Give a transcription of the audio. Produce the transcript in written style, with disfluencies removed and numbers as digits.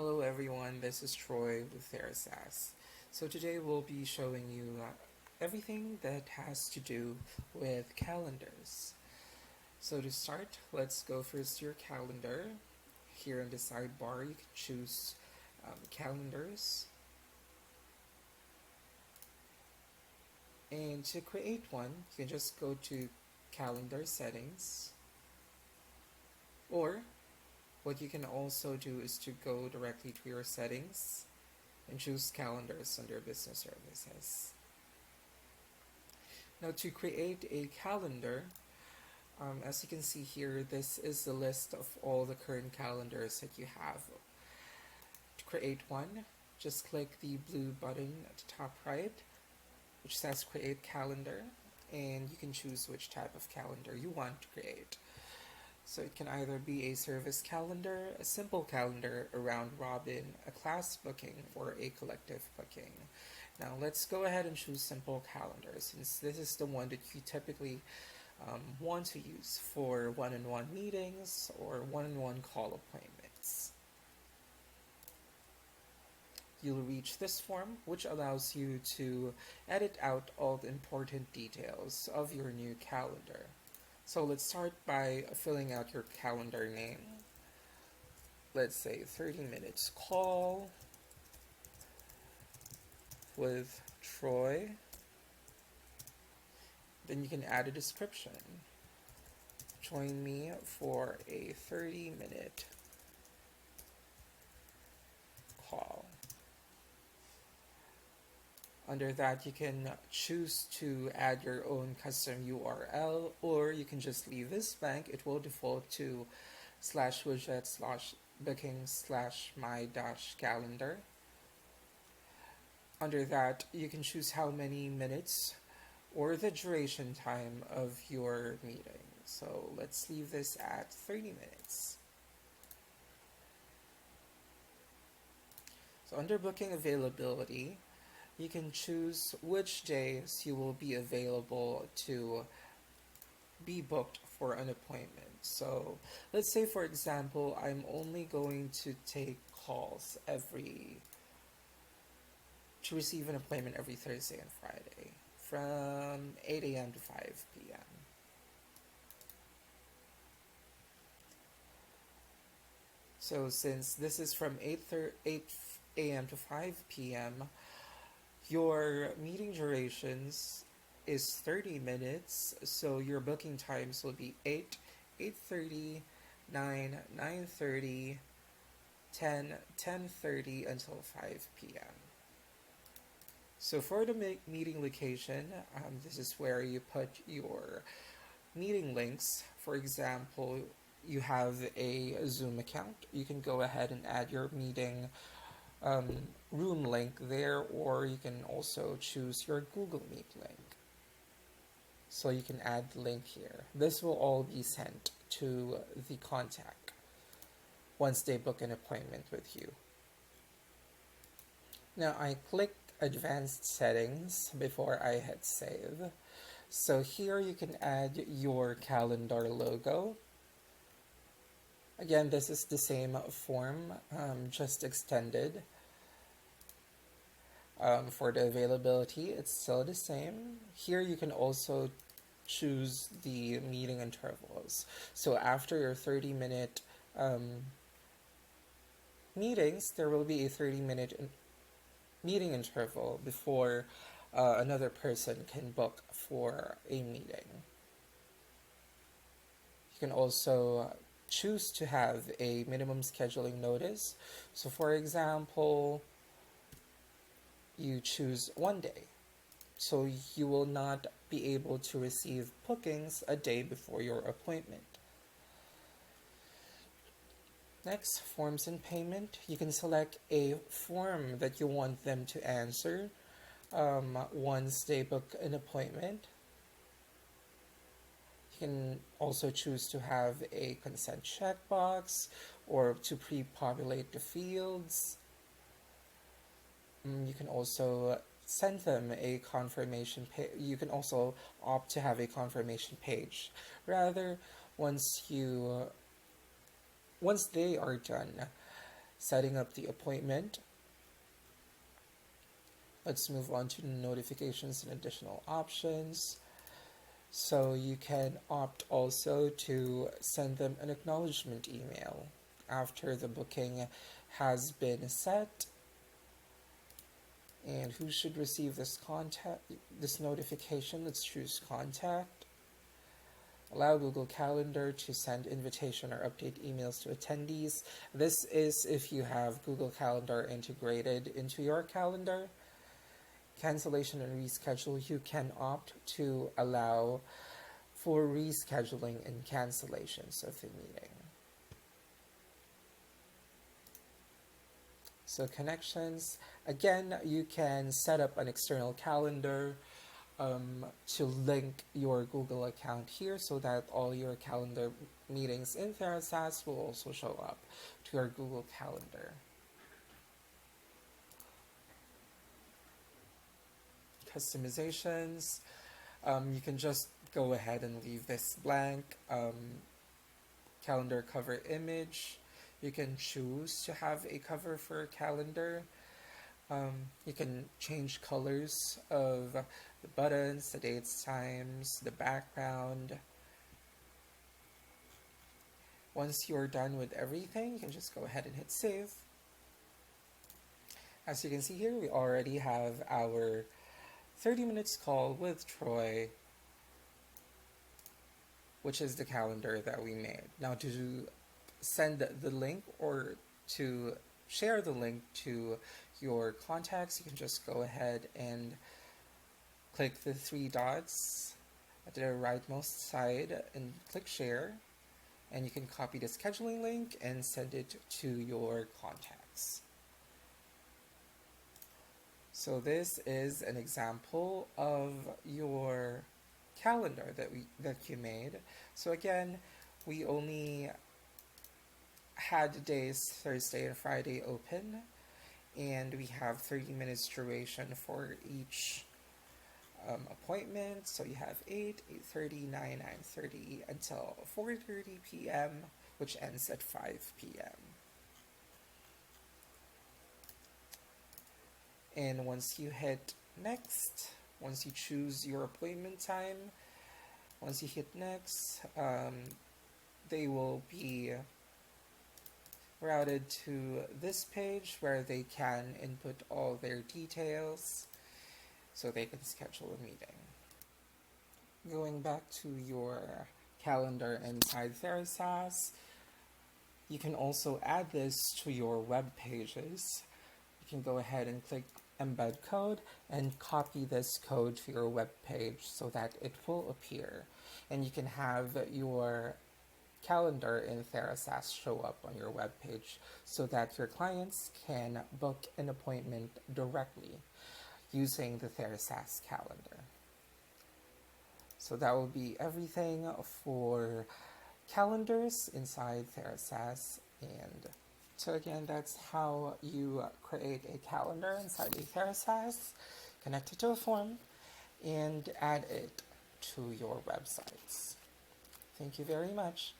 Hello everyone, this is Troy with TheraSaaS. So today we'll be showing you everything that has to do with calendars. So to start, let's go first to your calendar. Here in the sidebar, you can choose calendars. And to create one, you can just go to calendar settings. Or what you can also do is to go directly to your settings and choose calendars under business services. Now to create a calendar, as you can see here, this is the list of all the current calendars that you have. To create one, just click the blue button at the top right, which says create calendar, and you can choose which type of calendar you want to create. So it can either be a service calendar, a simple calendar, a round robin, a class booking, or a collective booking. Now let's go ahead and choose simple calendar, since this is the one that you typically want to use for one-on-one meetings or one-on-one call appointments. You'll reach this form, which allows you to edit out all the important details of your new calendar. So let's start by filling out your calendar name. Let's say 30 minutes call with Troy. Then you can add a description. Join me for a 30-minute call. Under that, you can choose to add your own custom URL, or you can just leave this blank. It will default to /widget/booking/my-calendar. Under that, you can choose how many minutes or the duration time of your meeting. So let's leave this at 30 minutes. So under booking availability, you can choose which days you will be available to be booked for an appointment. So let's say, for example, I'm only going to take calls to receive an appointment every Thursday and Friday from 8 a.m. to 5 p.m. So since this is from 8 a.m. to 5 p.m., your meeting durations is 30 minutes, so your booking times will be 8, 8:30, 9, 9:30, 10, 10:30 until 5 p.m. So for the meeting location, this is where you put your meeting links. For example, you have a Zoom account. You can go ahead and add your meeting room link there, or you can also choose your Google Meet link. So you can add the link here. This will all be sent to the contact once they book an appointment with you. Now I click advanced settings before I hit save. So here you can add your calendar logo. Again, this is the same form, just extended. For the availability, it's still the same. Here you can also choose the meeting intervals. So after your 30-minute meetings, there will be a 30-minute meeting interval before another person can book for a meeting. You can also choose to have a minimum scheduling notice. So for example, you choose 1 day. So you will not be able to receive bookings a day before your appointment. Next, forms and payment. You can select a form that you want them to answer once they book an appointment. You can also choose to have a consent checkbox or to pre-populate the fields. You can also send them a confirmation page. You can also opt to have a confirmation page. Rather, once they are done setting up the appointment. Let's move on to notifications and additional options. So you can opt also to send them an acknowledgement email after the booking has been set. And who should receive this notification? Let's choose contact. Allow Google Calendar to send invitation or update emails to attendees. This is if you have Google Calendar integrated into your calendar. Cancellation and reschedule. You can opt to allow for rescheduling and cancellations of the meeting. So connections, again, you can set up an external calendar to link your Google account here so that all your calendar meetings in TheraSaaS will also show up to your Google Calendar. Customizations, you can just go ahead and leave this blank. Calendar cover image, you can choose to have a cover for a calendar. You can change colors of the buttons, the dates, times, the background. Once you're done with everything, you can just go ahead and hit save. As you can see here, we already have our 30 minutes call with Troy, which is the calendar that we made. Now to send the link or to share the link to your contacts, you can just go ahead and click the three dots at the rightmost side and click share, and you can copy the scheduling link and send it to your contacts. So this is an example of your calendar that you made. So again, we only had days Thursday and Friday open, and we have 30 minutes duration for each appointment. So you have 8, 8:30, 9, 9:30 until 4:30 p.m., which ends at 5 p.m. And once you hit next, once you choose your appointment time, once you hit next, they will be routed to this page where they can input all their details so they can schedule a meeting. Going back to your calendar inside TheraSaaS, you can also add this to your web pages. You can go ahead and click embed code and copy this code to your web page so that it will appear. And you can have your calendar in TheraSaaS show up on your web page so that your clients can book an appointment directly using the TheraSaaS calendar. So that will be everything for calendars inside TheraSaaS. And so again, that's how you create a calendar inside a TheraSaaS, connect it to a form, and add it to your websites. Thank you very much.